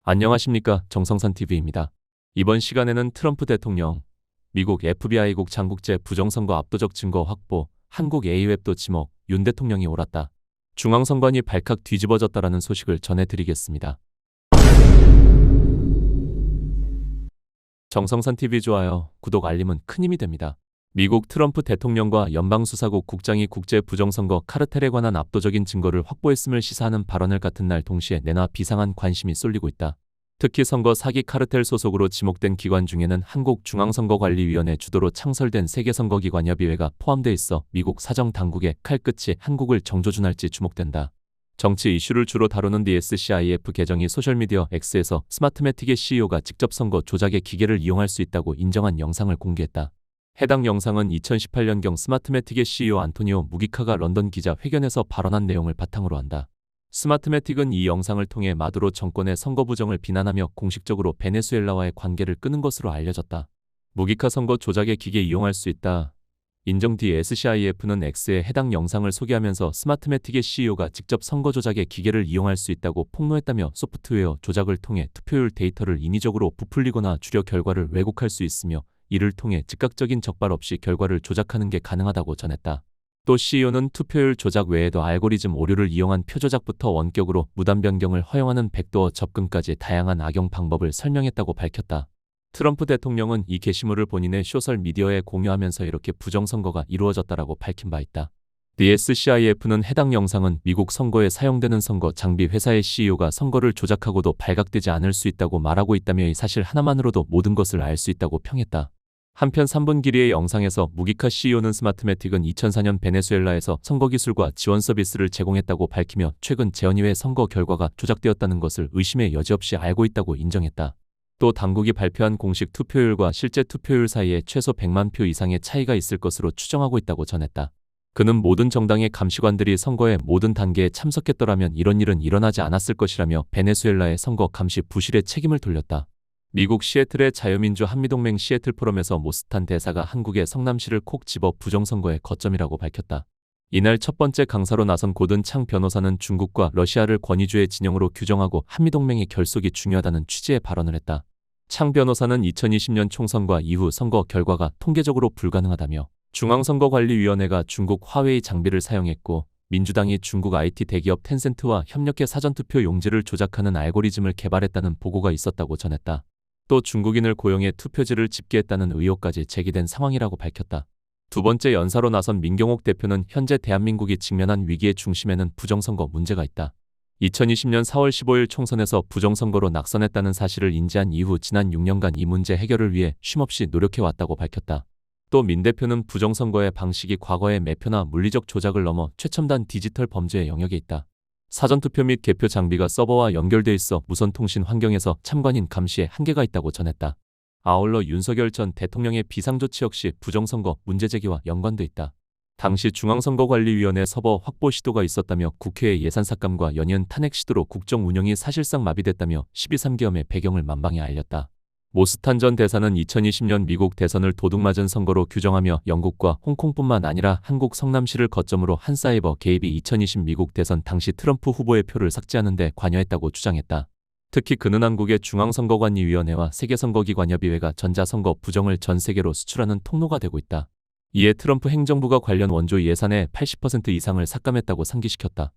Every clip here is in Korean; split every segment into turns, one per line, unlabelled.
안녕하십니까, 정성선TV입니다. 이번 시간에는 트럼프 대통령, 미국 FBI국 장국제 부정선거 압도적 증거 확보, 한국 A웹도 지목, 윤 대통령이 옳았다. 중앙선관위 발칵 뒤집어졌다라는 소식을 전해드리겠습니다. 정성선TV 좋아요, 구독, 알림은 큰 힘이 됩니다. 미국 트럼프 대통령과 연방수사국 국장이 국제 부정선거 카르텔에 관한 압도적인 증거를 확보했음을 시사하는 발언을 같은 날 동시에 내놔 비상한 관심이 쏠리고 있다. 특히 선거 사기 카르텔 소속으로 지목된 기관 중에는 한국중앙선거관리위원회 주도로 창설된 세계선거기관협의회가 포함돼 있어 미국 사정당국의 칼끝이 한국을 정조준할지 주목된다. 정치 이슈를 주로 다루는 DSCIF 계정이 소셜미디어 X에서 스마트매틱의 CEO가 직접 선거 조작의 기계를 이용할 수 있다고 인정한 영상을 공개했다. 해당 영상은 2018년경 스마트매틱의 CEO 안토니오 무기카가 런던 기자회견에서 발언한 내용을 바탕으로 한다. 스마트매틱은 이 영상을 통해 마두로 정권의 선거 부정을 비난하며 공식적으로 베네수엘라와의 관계를 끄는 것으로 알려졌다. 무기카 선거 조작의 기계 이용할 수 있다. 인정 DSCIF는 X에 해당 영상을 소개하면서 스마트매틱의 CEO가 직접 선거 조작의 기계를 이용할 수 있다고 폭로했다며 소프트웨어 조작을 통해 투표율 데이터를 인위적으로 부풀리거나 줄여 결과를 왜곡할 수 있으며 이를 통해 즉각적인 적발 없이 결과를 조작하는 게 가능하다고 전했다. 또 CEO는 투표율 조작 외에도 알고리즘 오류를 이용한 표조작부터 원격으로 무단 변경을 허용하는 백도어 접근까지 다양한 악용 방법을 설명했다고 밝혔다. 트럼프 대통령은 이 게시물을 본인의 소셜미디어에 공유하면서 이렇게 부정선거가 이루어졌다라고 밝힌 바 있다. DSCIF는 해당 영상은 미국 선거에 사용되는 선거 장비 회사의 CEO가 선거를 조작하고도 발각되지 않을 수 있다고 말하고 있다며 이 사실 하나만으로도 모든 것을 알 수 있다고 평했다. 한편 3분 길이의 영상에서 무기카 CEO는 스마트매틱은 2004년 베네수엘라에서 선거기술과 지원 서비스를 제공했다고 밝히며 최근 재헌의회 선거 결과가 조작되었다는 것을 의심의 여지 없이 알고 있다고 인정했다. 또 당국이 발표한 공식 투표율과 실제 투표율 사이에 최소 100만 표 이상의 차이가 있을 것으로 추정하고 있다고 전했다. 그는 모든 정당의 감시관들이 선거의 모든 단계에 참석했더라면 이런 일은 일어나지 않았을 것이라며 베네수엘라의 선거 감시 부실에 책임을 돌렸다. 미국 시애틀의 자유민주 한미동맹 시애틀 포럼에서 모스탄 대사가 한국의 성남시를 콕 집어 부정선거의 거점이라고 밝혔다. 이날 첫 번째 강사로 나선 고든 창 변호사는 중국과 러시아를 권위주의 진영으로 규정하고 한미동맹의 결속이 중요하다는 취지의 발언을 했다. 창 변호사는 2020년 총선과 이후 선거 결과가 통계적으로 불가능하다며 중앙선거관리위원회가 중국 화웨이 장비를 사용했고 민주당이 중국 IT 대기업 텐센트와 협력해 사전투표 용지를 조작하는 알고리즘을 개발했다는 보고가 있었다고 전했다. 또 중국인을 고용해 투표지를 집계했다는 의혹까지 제기된 상황이라고 밝혔다. 두 번째 연사로 나선 민경옥 대표는 현재 대한민국이 직면한 위기의 중심에는 부정선거 문제가 있다. 2020년 4월 15일 총선에서 부정선거로 낙선했다는 사실을 인지한 이후 지난 6년간 이 문제 해결을 위해 쉼없이 노력해왔다고 밝혔다. 또 민 대표는 부정선거의 방식이 과거의 매표나 물리적 조작을 넘어 최첨단 디지털 범죄의 영역에 있다. 사전투표 및 개표 장비가 서버와 연결돼 있어 무선통신 환경에서 참관인 감시에 한계가 있다고 전했다. 아울러 윤석열 전 대통령의 비상조치 역시 부정선거 문제제기와 연관돼 있다. 당시 중앙선거관리위원회 서버 확보 시도가 있었다며 국회의 예산삭감과 연이은 탄핵 시도로 국정 운영이 사실상 마비됐다며 12.3계엄의 배경을 만방에 알렸다. 모스탄 전 대사는 2020년 미국 대선을 도둑맞은 선거로 규정하며 영국과 홍콩뿐만 아니라 한국 성남시를 거점으로 한 사이버 개입이 2020 미국 대선 당시 트럼프 후보의 표를 삭제하는 데 관여했다고 주장했다. 특히 그는 한국의 중앙선거관리위원회와 세계선거기관협의회가 전자선거 부정을 전 세계로 수출하는 통로가 되고 있다. 이에 트럼프 행정부가 관련 원조 예산의 80% 이상을 삭감했다고 상기시켰다.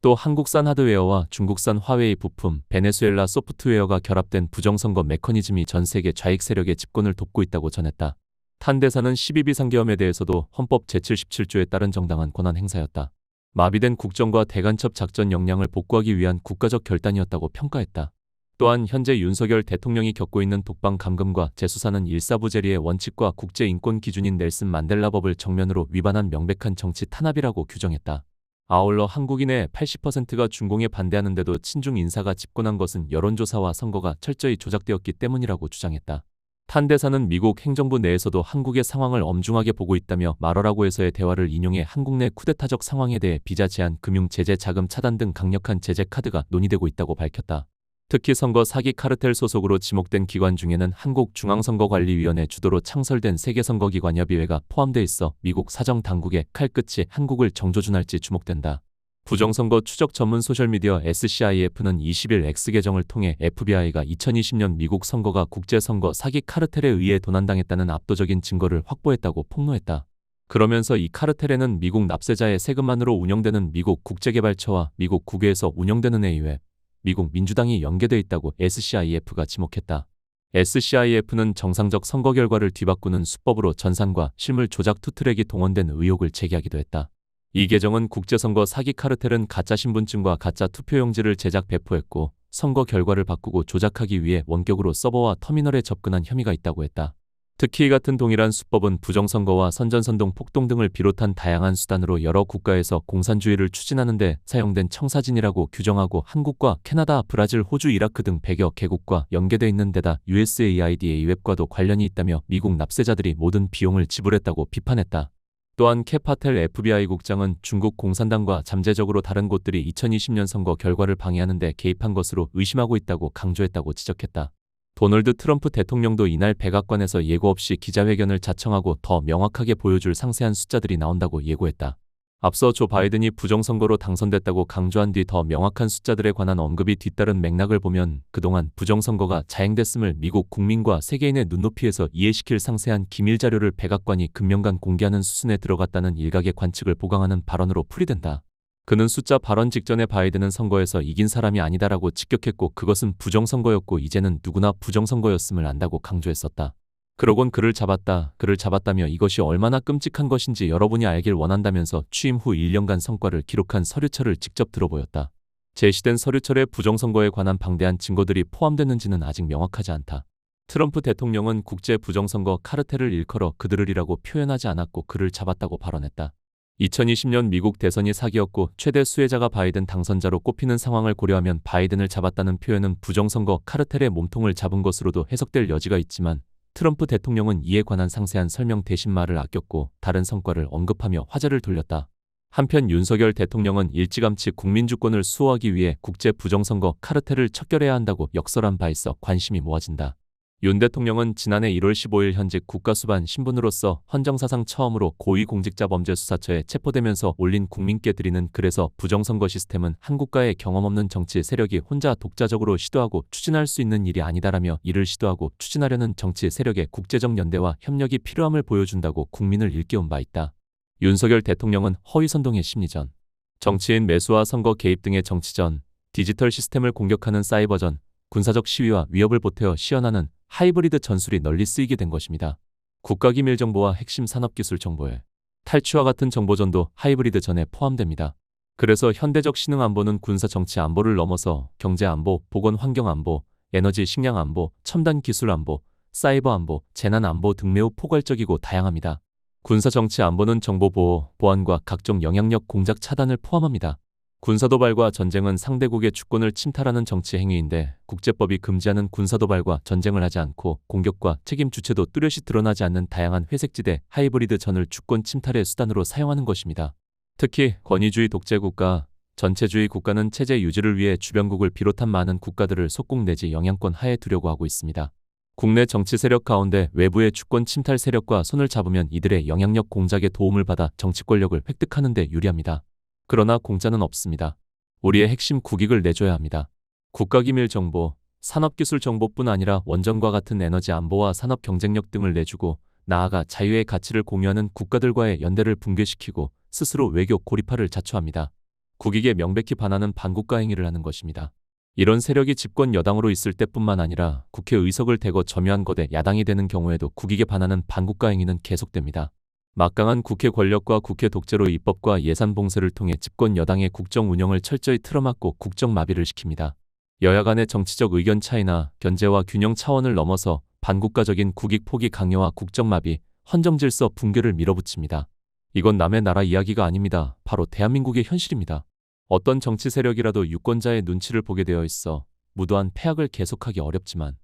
또 한국산 하드웨어와 중국산 화웨이 부품, 베네수엘라 소프트웨어가 결합된 부정선거 메커니즘이 전 세계 좌익 세력의 집권을 돕고 있다고 전했다. 탄 대사는 12비상계엄에 대해서도 헌법 제77조에 따른 정당한 권한 행사였다. 마비된 국정과 대간첩 작전 역량을 복구하기 위한 국가적 결단이었다고 평가했다. 또한 현재 윤석열 대통령이 겪고 있는 독방 감금과 재수사는 일사부재리의 원칙과 국제인권 기준인 넬슨 만델라 법을 정면으로 위반한 명백한 정치 탄압이라고 규정했다. 아울러 한국인의 80%가 중공에 반대하는데도 친중 인사가 집권한 것은 여론조사와 선거가 철저히 조작되었기 때문이라고 주장했다. 탄 대사는 미국 행정부 내에서도 한국의 상황을 엄중하게 보고 있다며 말어라고에서의 대화를 인용해 한국 내 쿠데타적 상황에 대해 비자 제한, 금융 제재, 자금 차단 등 강력한 제재 카드가 논의되고 있다고 밝혔다. 특히 선거 사기 카르텔 소속으로 지목된 기관 중에는 한국중앙선거관리위원회 주도로 창설된 세계선거기관협의회가 포함돼 있어 미국 사정당국의 칼끝이 한국을 정조준할지 주목된다. 부정선거 추적 전문 소셜미디어 SCIF는 20일 X 계정을 통해 FBI가 2020년 미국 선거가 국제선거 사기 카르텔에 의해 도난당했다는 압도적인 증거를 확보했다고 폭로했다. 그러면서 이 카르텔에는 미국 납세자의 세금만으로 운영되는 미국 국제개발처와 미국 국외에서 운영되는 AUF, 미국 민주당이 연계돼 있다고 SCIF가 지목했다. SCIF는 정상적 선거 결과를 뒤바꾸는 수법으로 전산과 실물 조작 투트랙이 동원된 의혹을 제기하기도 했다. 이 계정은 국제선거 사기 카르텔은 가짜 신분증과 가짜 투표용지를 제작 배포했고 선거 결과를 바꾸고 조작하기 위해 원격으로 서버와 터미널에 접근한 혐의가 있다고 했다. 특히 이 같은 동일한 수법은 부정선거와 선전선동 폭동 등을 비롯한 다양한 수단으로 여러 국가에서 공산주의를 추진하는 데 사용된 청사진이라고 규정하고 한국과 캐나다, 브라질, 호주, 이라크 등 100여 개국과 연계돼 있는 데다 USAID AUF과도 관련이 있다며 미국 납세자들이 모든 비용을 지불했다고 비판했다. 또한 케파텔 FBI 국장은 중국 공산당과 잠재적으로 다른 곳들이 2020년 선거 결과를 방해하는 데 개입한 것으로 의심하고 있다고 강조했다고 지적했다. 도널드 트럼프 대통령도 이날 백악관에서 예고 없이 기자회견을 자청하고 더 명확하게 보여줄 상세한 숫자들이 나온다고 예고했다. 앞서 조 바이든이 부정선거로 당선됐다고 강조한 뒤 더 명확한 숫자들에 관한 언급이 뒤따른 맥락을 보면 그동안 부정선거가 자행됐음을 미국 국민과 세계인의 눈높이에서 이해시킬 상세한 기밀 자료를 백악관이 금년간 공개하는 수순에 들어갔다는 일각의 관측을 보강하는 발언으로 풀이된다. 그는 숫자 발언 직전에 바이든은 선거에서 이긴 사람이 아니다라고 직격했고 그것은 부정선거였고 이제는 누구나 부정선거였음을 안다고 강조했었다. 그러곤 그를 잡았다며 이것이 얼마나 끔찍한 것인지 여러분이 알길 원한다면서 취임 후 1년간 성과를 기록한 서류철을 직접 들어보였다. 제시된 서류철에 부정선거에 관한 방대한 증거들이 포함됐는지는 아직 명확하지 않다. 트럼프 대통령은 국제 부정선거 카르텔을 일컬어 그들이라고 표현하지 않았고 그를 잡았다고 발언했다. 2020년 미국 대선이 사기였고 최대 수혜자가 바이든 당선자로 꼽히는 상황을 고려하면 바이든을 잡았다는 표현은 부정선거 카르텔의 몸통을 잡은 것으로도 해석될 여지가 있지만 트럼프 대통령은 이에 관한 상세한 설명 대신 말을 아꼈고 다른 성과를 언급하며 화제를 돌렸다. 한편 윤석열 대통령은 일찌감치 국민주권을 수호하기 위해 국제 부정선거 카르텔을 척결해야 한다고 역설한 바 있어 관심이 모아진다. 윤 대통령은 지난해 1월 15일 현직 국가수반 신분으로서 헌정사상 처음으로 고위공직자범죄수사처에 체포되면서 올린 국민께 드리는 글에서 부정선거 시스템은 한국과의 경험 없는 정치 세력이 혼자 독자적으로 시도하고 추진할 수 있는 일이 아니다라며 이를 시도하고 추진하려는 정치 세력의 국제적 연대와 협력이 필요함을 보여준다고 국민을 일깨운 바 있다. 윤석열 대통령은 허위선동의 심리전, 정치인 매수와 선거 개입 등의 정치전, 디지털 시스템을 공격하는 사이버전, 군사적 시위와 위협을 보태어 시연하는 하이브리드 전술이 널리 쓰이게 된 것입니다. 국가기밀 정보와 핵심 산업기술 정보에 탈취와 같은 정보전도 하이브리드 전에 포함됩니다. 그래서 현대적 신흥 안보는 군사 정치 안보를 넘어서 경제 안보, 보건 환경 안보, 에너지 식량 안보, 첨단 기술 안보, 사이버 안보, 재난 안보 등 매우 포괄적이고 다양합니다. 군사 정치 안보는 정보 보호, 보안과 각종 영향력 공작 차단을 포함합니다. 군사도발과 전쟁은 상대국의 주권을 침탈하는 정치 행위인데 국제법이 금지하는 군사도발과 전쟁을 하지 않고 공격과 책임 주체도 뚜렷이 드러나지 않는 다양한 회색지대 하이브리드 전을 주권 침탈의 수단으로 사용하는 것입니다. 특히 권위주의 독재국가, 전체주의 국가는 체제 유지를 위해 주변국을 비롯한 많은 국가들을 속국 내지 영향권 하에 두려고 하고 있습니다. 국내 정치 세력 가운데 외부의 주권 침탈 세력과 손을 잡으면 이들의 영향력 공작에 도움을 받아 정치 권력을 획득하는 데 유리합니다. 그러나 공짜는 없습니다. 우리의 핵심 국익을 내줘야 합니다. 국가기밀 정보, 산업기술 정보뿐 아니라 원전과 같은 에너지 안보와 산업 경쟁력 등을 내주고 나아가 자유의 가치를 공유하는 국가들과의 연대를 붕괴시키고 스스로 외교 고립화를 자초합니다. 국익에 명백히 반하는 반국가 행위를 하는 것입니다. 이런 세력이 집권 여당으로 있을 때뿐만 아니라 국회 의석을 대거 점유한 거대 야당이 되는 경우에도 국익에 반하는 반국가 행위는 계속됩니다. 막강한 국회 권력과 국회 독재로 입법과 예산 봉쇄를 통해 집권 여당의 국정 운영을 철저히 틀어막고 국정 마비를 시킵니다. 여야 간의 정치적 의견 차이나 견제와 균형 차원을 넘어서 반국가적인 국익 포기 강요와 국정 마비, 헌정 질서 붕괴를 밀어붙입니다. 이건 남의 나라 이야기가 아닙니다. 바로 대한민국의 현실입니다. 어떤 정치 세력이라도 유권자의 눈치를 보게 되어 있어 무도한 패악을 계속하기 어렵지만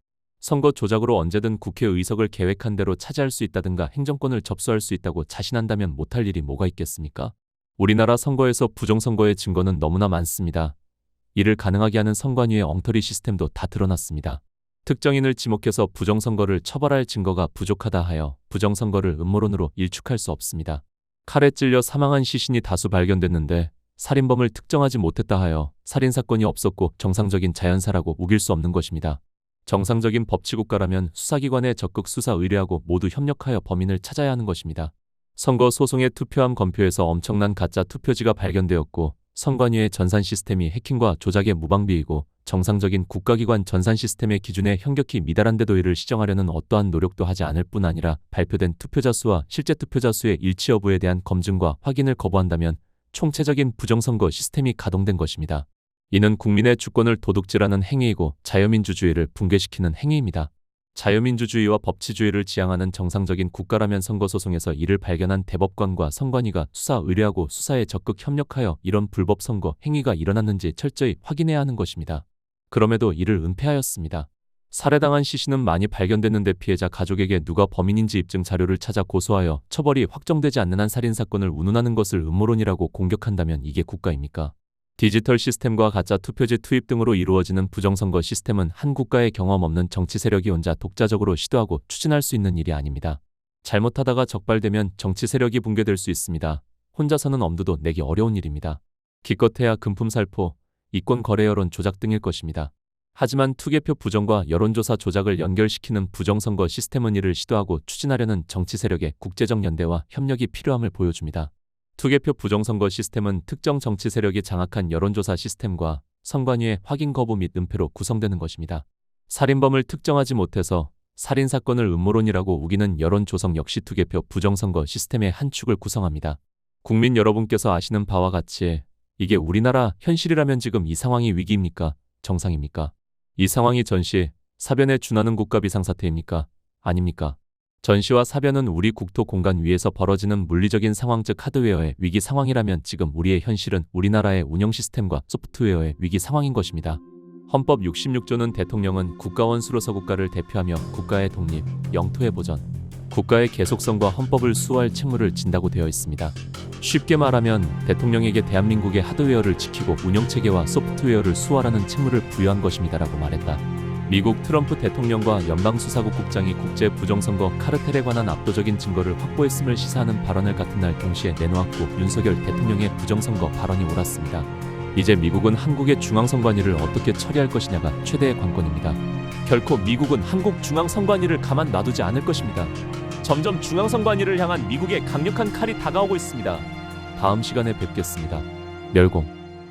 선거 조작으로 언제든 국회 의석을 계획한 대로 차지할 수 있다든가 행정권을 접수할 수 있다고 자신한다면 못할 일이 뭐가 있겠습니까? 우리나라 선거에서 부정선거의 증거는 너무나 많습니다. 이를 가능하게 하는 선관위의 엉터리 시스템도 다 드러났습니다. 특정인을 지목해서 부정선거를 처벌할 증거가 부족하다 하여 부정선거를 음모론으로 일축할 수 없습니다. 칼에 찔려 사망한 시신이 다수 발견됐는데 살인범을 특정하지 못했다 하여 살인사건이 없었고 정상적인 자연사라고 우길 수 없는 것입니다. 정상적인 법치국가라면 수사기관에 적극 수사 의뢰하고 모두 협력하여 범인을 찾아야 하는 것입니다. 선거 소송의 투표함 검표에서 엄청난 가짜 투표지가 발견되었고 선관위의 전산 시스템이 해킹과 조작의 무방비이고 정상적인 국가기관 전산 시스템의 기준에 현격히 미달한데도 이를 시정하려는 어떠한 노력도 하지 않을 뿐 아니라 발표된 투표자 수와 실제 투표자 수의 일치 여부에 대한 검증과 확인을 거부한다면 총체적인 부정선거 시스템이 가동된 것입니다. 이는 국민의 주권을 도둑질하는 행위이고 자유민주주의를 붕괴시키는 행위입니다. 자유민주주의와 법치주의를 지향하는 정상적인 국가라면 선거소송에서 이를 발견한 대법관과 선관위가 수사 의뢰하고 수사에 적극 협력하여 이런 불법 선거 행위가 일어났는지 철저히 확인해야 하는 것입니다. 그럼에도 이를 은폐하였습니다. 살해당한 시신은 많이 발견됐는데 피해자 가족에게 누가 범인인지 입증 자료를 찾아 고소하여 처벌이 확정되지 않는 한 살인사건을 운운하는 것을 음모론이라고 공격한다면 이게 국가입니까? 디지털 시스템과 가짜 투표지 투입 등으로 이루어지는 부정선거 시스템은 한 국가의 경험 없는 정치 세력이 혼자 독자적으로 시도하고 추진할 수 있는 일이 아닙니다. 잘못하다가 적발되면 정치 세력이 붕괴될 수 있습니다. 혼자서는 엄두도 내기 어려운 일입니다. 기껏해야 금품 살포, 이권 거래 여론 조작 등일 것입니다. 하지만 투개표 부정과 여론조사 조작을 연결시키는 부정선거 시스템은 이를 시도하고 추진하려는 정치 세력의 국제적 연대와 협력이 필요함을 보여줍니다. 투개표 부정선거 시스템은 특정 정치 세력이 장악한 여론조사 시스템과 선관위의 확인 거부 및 은폐로 구성되는 것입니다. 살인범을 특정하지 못해서 살인사건을 음모론이라고 우기는 여론 조성 역시 투개표 부정선거 시스템의 한 축을 구성합니다. 국민 여러분께서 아시는 바와 같이 이게 우리나라 현실이라면 지금 이 상황이 위기입니까? 정상입니까? 이 상황이 전시, 사변에 준하는 국가 비상사태입니까? 아닙니까? 전시와 사변은 우리 국토 공간 위에서 벌어지는 물리적인 상황 즉 하드웨어의 위기 상황이라면 지금 우리의 현실은 우리나라의 운영 시스템과 소프트웨어의 위기 상황인 것입니다. 헌법 66조는 대통령은 국가원수로서 국가를 대표하며 국가의 독립, 영토의 보전, 국가의 계속성과 헌법을 수호할 책무를 진다고 되어 있습니다. 쉽게 말하면 대통령에게 대한민국의 하드웨어를 지키고 운영체계와 소프트웨어를 수호하라는 책무를 부여한 것입니다라고 말했다. 미국 트럼프 대통령과 연방수사국 국장이 국제 부정선거 카르텔에 관한 압도적인 증거를 확보했음을 시사하는 발언을 같은 날 동시에 내놓았고 윤석열 대통령의 부정선거 발언이 옳았습니다. 이제 미국은 한국의 중앙선관위를 어떻게 처리할 것이냐가 최대의 관건입니다. 결코 미국은 한국 중앙선관위를 가만 놔두지 않을 것입니다. 점점 중앙선관위를 향한 미국의 강력한 칼이 다가오고 있습니다. 다음 시간에 뵙겠습니다. 멸공.